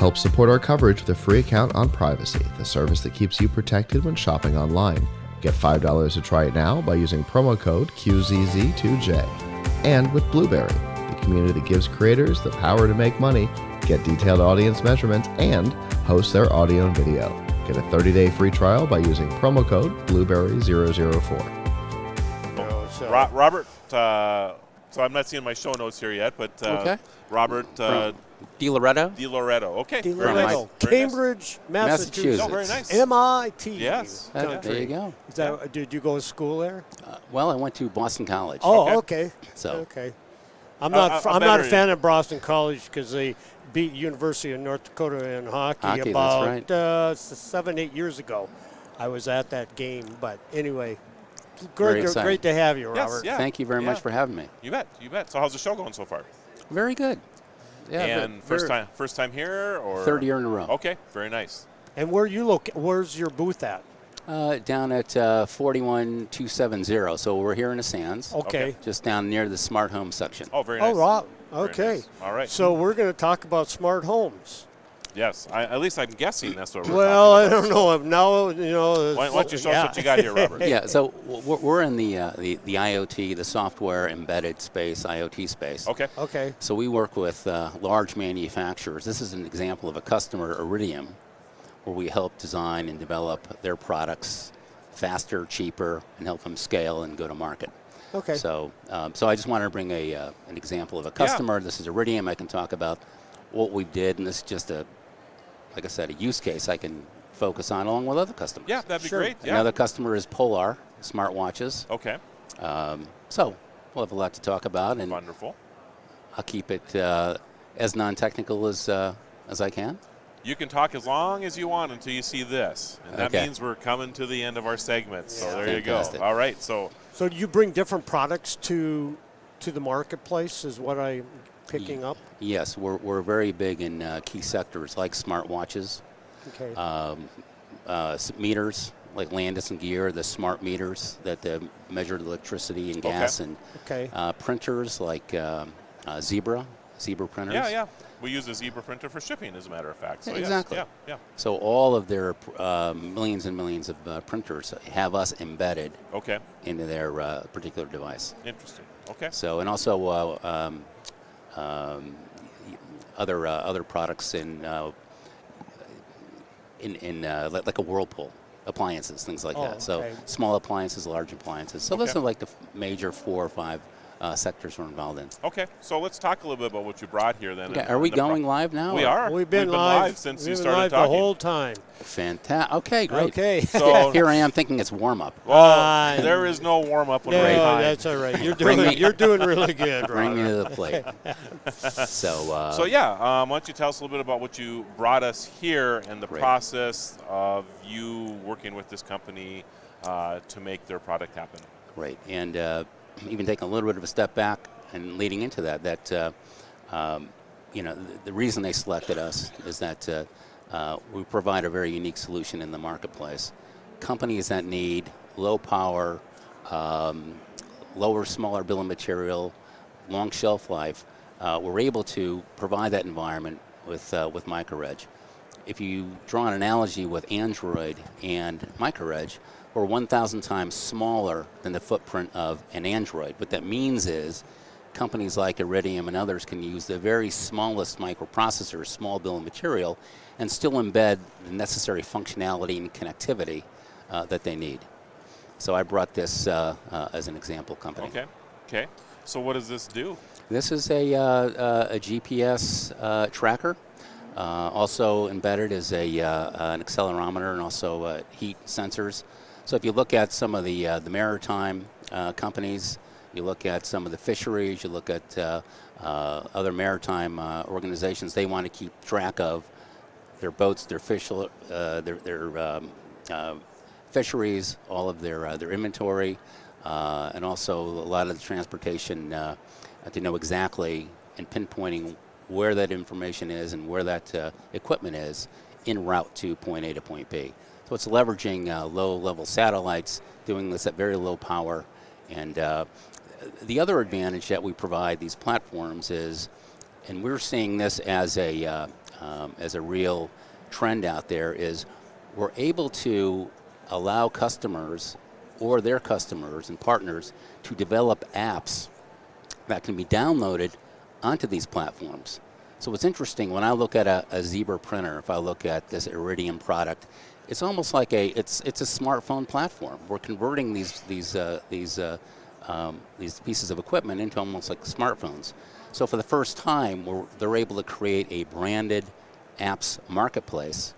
Help support our coverage with a free account on Privacy, the service that keeps you protected when shopping online. Get $5 to try it now by using promo code QZZ2J. And with Blueberry, the community that gives creators the power to make money, get detailed audience measurements, and host their audio and video. Get a 30-day free trial by using promo code Blueberry004. Robert, so I'm not seeing my show notes here yet, but okay. Robert DiLoretto. Okay. DiLoretto. Cambridge, Massachusetts. Oh, very nice. MIT. Yes. There you go. Is that, did you go to school there? Well, I went to Boston College. Oh, okay. So. Okay. I'm not a fan of Boston College because they beat University of North Dakota in hockey about 7-8 years ago. I was at that game, but anyway. Great to have you, Robert. Yeah. Thank you very much for having me. You bet. So how's the show going so far? Very good. Yeah. And first time here, or third year in a row. Okay, very nice. And where's your booth at? Down at 41270. So we're here in the Sands. Okay. Just down near the smart home section. Oh, very nice. Oh, wow. Okay. Nice. All right. So we're going to talk about smart homes. Yes, at least I'm guessing that's what we're talking about. I don't know. Now, Why don't you show us what you got here, Robert? Yeah, so we're in the IoT, the software embedded space, IoT space. Okay. So we work with large manufacturers. This is an example of a customer, Iridium, where we help design and develop their products faster, cheaper, and help them scale and go to market. Okay. So I just wanted to bring an example of a customer. Yeah. This is Iridium. I can talk about what we did, and this is just like I said, a use case I can focus on along with other customers. Yeah, that'd be great. Yeah. Another customer is Polar smartwatches. Okay. So we'll have a lot to talk about, and wonderful. I'll keep it as non-technical as I can. You can talk as long as you want until you see this, and that means we're coming to the end of our segment. So there you go. All right. So you bring different products to the marketplace, is what I'm picking up? Yes, we're very big in key sectors like smartwatches, meters like Landis and Gear, the smart meters that measure electricity and gas, and printers like Zebra printers. Yeah. We use a Zebra printer for shipping, as a matter of fact. So exactly. Yeah. So all of their millions and millions of printers have us embedded into their particular device. Interesting. Okay. So, and also other products in like a Whirlpool, appliances, things like that. So small appliances, large appliances. So those are like the major 4 or 5 sectors we're involved in. Okay, so let's talk a little bit about what you brought here then. Okay. Are we going live now? We are. We've been live since you started talking. The whole time. Fantastic. Okay, great. Okay. So here I am thinking it's warm-up. Well, there is no warm-up when we're time. That's all right. You're doing really good, Bring me to the plate. So yeah, why don't you tell us a little bit about what you brought us here and the process of you working with this company to make their product happen. Great. And even taking a little bit of a step back and leading into that the reason they selected us is that we provide a very unique solution in the marketplace. Companies that need low power, smaller bill of material, long shelf life, we're able to provide that environment with MicroEJ. If you draw an analogy with Android and MicroEJ, we're 1,000 times smaller than the footprint of an Android. What that means is companies like Iridium and others can use the very smallest microprocessor, small bill of material, and still embed the necessary functionality and connectivity that they need. So I brought this as an example company. Okay. So what does this do? This is a GPS tracker. Also embedded is an accelerometer and also heat sensors. So if you look at some of the maritime companies, you look at some of the fisheries, you look at other maritime organizations, they want to keep track of their boats, their fisheries, all of their inventory, and also a lot of the transportation to know exactly and pinpointing where that information is and where that equipment is en route to point A to point B. So it's leveraging low-level satellites, doing this at very low power. And the other advantage that we provide these platforms is, and we're seeing this as a as a real trend out there is we're able to allow customers or their customers and partners to develop apps that can be downloaded onto these platforms. So it's interesting when I look at a Zebra printer, if I look at this Iridium product, it's almost like it's a smartphone platform. We're converting these pieces of equipment into almost like smartphones. So for the first time, they're able to create a branded apps marketplace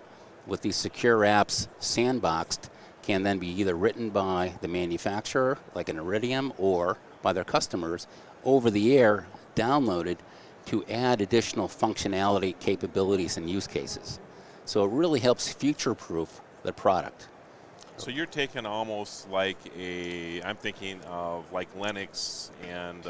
with these secure apps sandboxed, can then be either written by the manufacturer, like an Iridium, or by their customers, over the air, downloaded to add additional functionality, capabilities, and use cases. So it really helps future-proof the product. So you're taking almost like I'm thinking of like Lennox and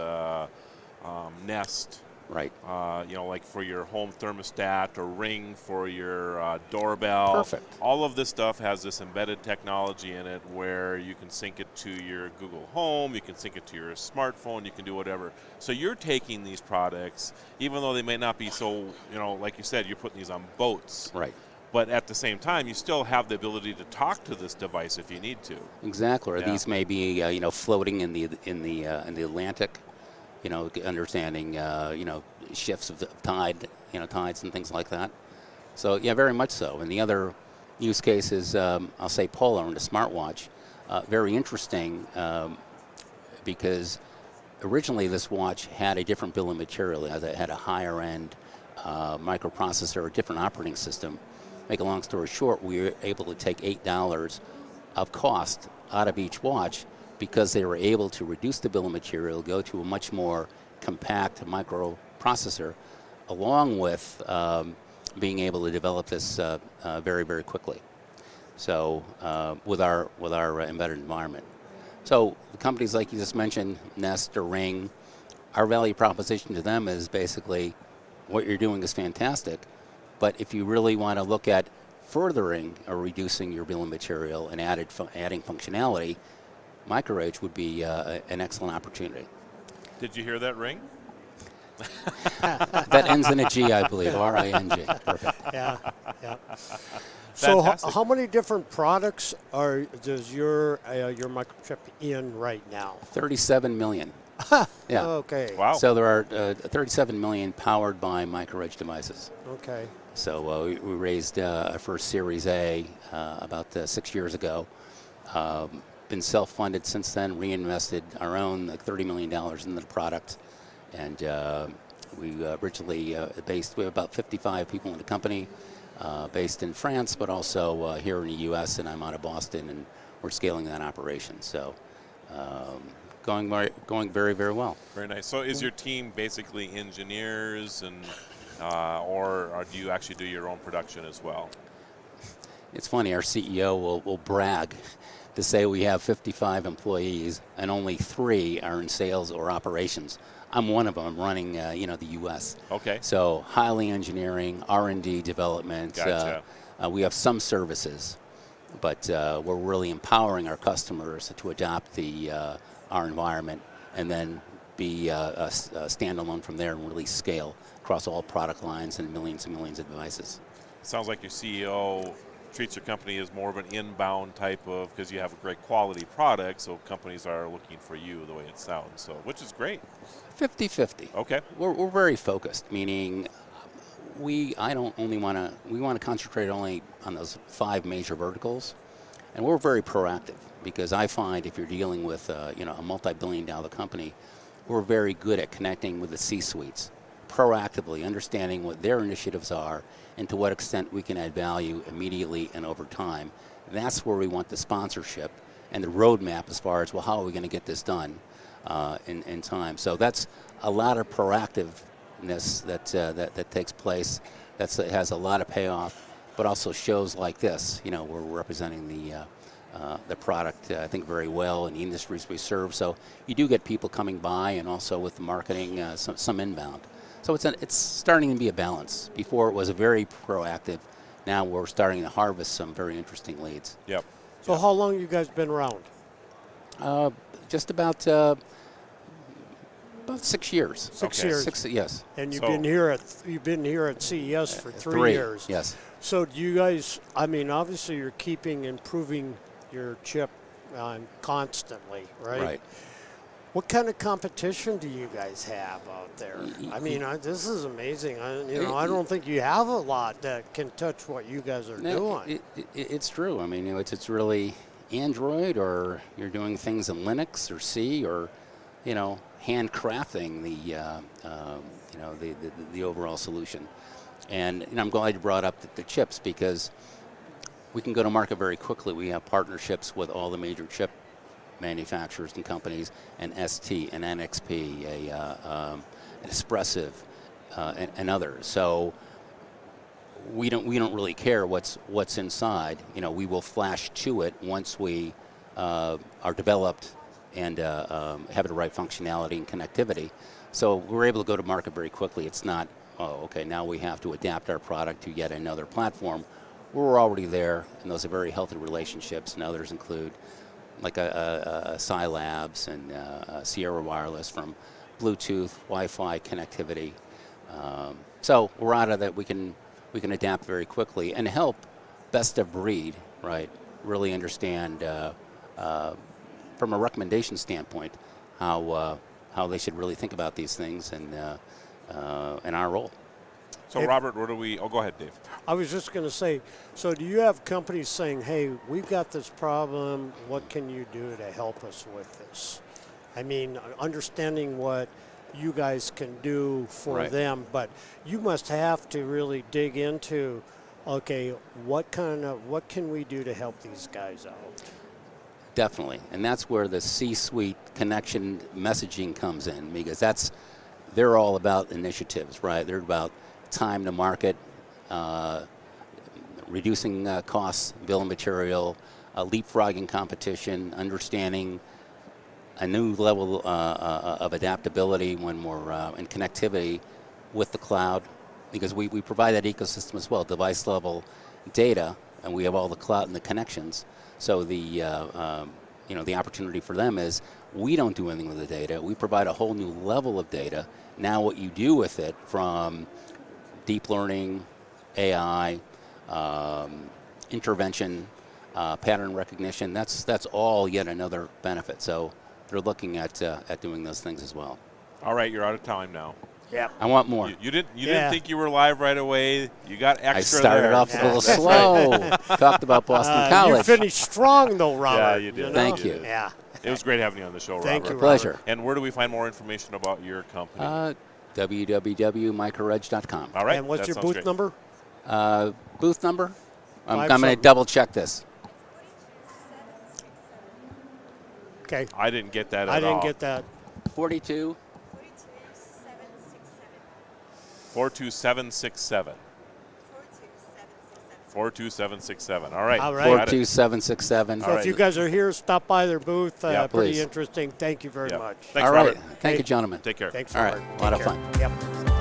Nest. Right. Like for your home thermostat or Ring for your doorbell. Perfect. All of this stuff has this embedded technology in it where you can sync it to your Google Home, you can sync it to your smartphone, you can do whatever. So you're taking these products, even though they may not be so, like you said, you're putting these on boats. Right. But at the same time, you still have the ability to talk to this device if you need to. Exactly. Or these may be, floating in the Atlantic. Understanding, shifts of tide, tides and things like that. So, yeah, very much so. And the other use case is, I'll say Polar and the smartwatch. Very interesting because originally this watch had a different bill of material. It had a higher end microprocessor, a different operating system. Make a long story short, we were able to take $8 of cost out of each watch because they were able to reduce the bill of material, go to a much more compact microprocessor, along with being able to develop this very, very quickly. So with our embedded environment. So the companies like you just mentioned, Nest or Ring, our value proposition to them is basically what you're doing is fantastic, but if you really want to look at furthering or reducing your bill of material and adding functionality, MicroEJ would be an excellent opportunity. Did you hear that, Ring? That ends in a G, I believe, R-I-N-G. Perfect. Yeah. So how many different products does your microchip in right now? 37 million. Yeah. Okay. Wow. So there are 37 million powered by MicroEJ devices. Okay. So we raised our first Series A about 6 years ago. Been self-funded since then, reinvested our own $30 million into the product. And we originally we have about 55 people in the company, based in France, but also here in the U.S., and I'm out of Boston, and we're scaling that operation. So going very, very well. Very nice. So is your team basically engineers, and or do you actually do your own production as well? It's funny, our CEO will brag to say we have 55 employees and only 3 are in sales or operations. I'm one of them. I'm running, the U.S. Okay. So highly engineering, R&D development. Gotcha. We have some services, but we're really empowering our customers to adopt our environment and then be a standalone from there and really scale across all product lines and millions of devices. Sounds like your CEO treats your company as more of an inbound type of, because you have a great quality product, so companies are looking for you the way it sounds, so which is great. 50-50. Okay. We're very focused, meaning we want to concentrate only on those 5 major verticals, and we're very proactive because I find if you're dealing with a multi-billion-dollar company, we're very good at connecting with the C-suites, proactively understanding what their initiatives are and to what extent we can add value immediately and over time. That's where we want the sponsorship and the roadmap as far as, well, how are we going to get this done in time? So that's a lot of proactiveness that takes place. That has a lot of payoff, but also shows like this. We're representing the product, I think, very well in the industries we serve. So you do get people coming by, and also with the marketing, some inbound. So it's starting to be a balance. Before it was a very proactive. Now we're starting to harvest some very interesting leads. Yep. So how long you guys been around? Just about About 6 years. 6 Okay. years. 6, yes. And you've So- been here at CES for 3 3 years. Yes. So do you guys? I mean, obviously you're improving your chip constantly, right? Right. What kind of competition do you guys have out there? I mean, this is amazing. I don't think you have a lot that can touch what you guys are doing. It's true. I mean, it's really Android, or you're doing things in Linux or C, or handcrafting the overall solution. And I'm glad you brought up the chips, because we can go to market very quickly. We have partnerships with all the major chip manufacturers and companies, and ST, and NXP, an Espressive, and others. So we don't really care what's inside. We will flash to it once we are developed and have the right functionality and connectivity. So we're able to go to market very quickly. It's not, now we have to adapt our product to yet another platform. We're already there, and those are very healthy relationships, and others include like a Scilabs and Sierra Wireless from Bluetooth, Wi-Fi connectivity. So we're out of that. We can adapt very quickly and help best of breed, right? Really understand from a recommendation standpoint how they should really think about these things and our role. So Robert, where do we? Oh, go ahead, Dave. I was just going to say, so do you have companies saying, hey, we've got this problem, what can you do to help us with this? I mean, understanding what you guys can do for them, but you must have to really dig into, okay, what can we do to help these guys out? Definitely, and that's where the C-suite connection messaging comes in, because they're all about initiatives, right? They're about time to market, reducing costs, bill of material, leapfrogging competition, understanding a new level of adaptability when we're in connectivity with the cloud, because we provide that ecosystem as well, device level data, and we have all the cloud and the connections. So the opportunity for them is we don't do anything with the data. We provide a whole new level of data. Now what you do with it, from deep learning, AI, intervention, pattern recognition, that's all yet another benefit. So they're looking at doing those things as well. All right, you're out of time now. Yeah. I want more. You didn't think you were live right away. You got extra. I started there. off a little slow. Talked about Boston College. You finished strong, though, Robert. Yeah, you did. Thank you. Yeah. It was great having you on the show, Thank Robert. you, Pleasure. And where do we find more information about your company? www.microEJ.com. All right. And what's that your sounds booth great. number? Booth number? I'm Five going to something. double check this. Okay. I didn't get that at all. I didn't get that. 42. 42767. 42767. All right. All right. Got it. 42767. So if you guys are here, stop by their booth. Yeah, Pretty please. interesting. Thank you very Yeah. much. Thanks, All right. Robert. Thank Hey. you, gentlemen. Take care. Thanks, All right. Robert. A lot Take of care. fun. Yep.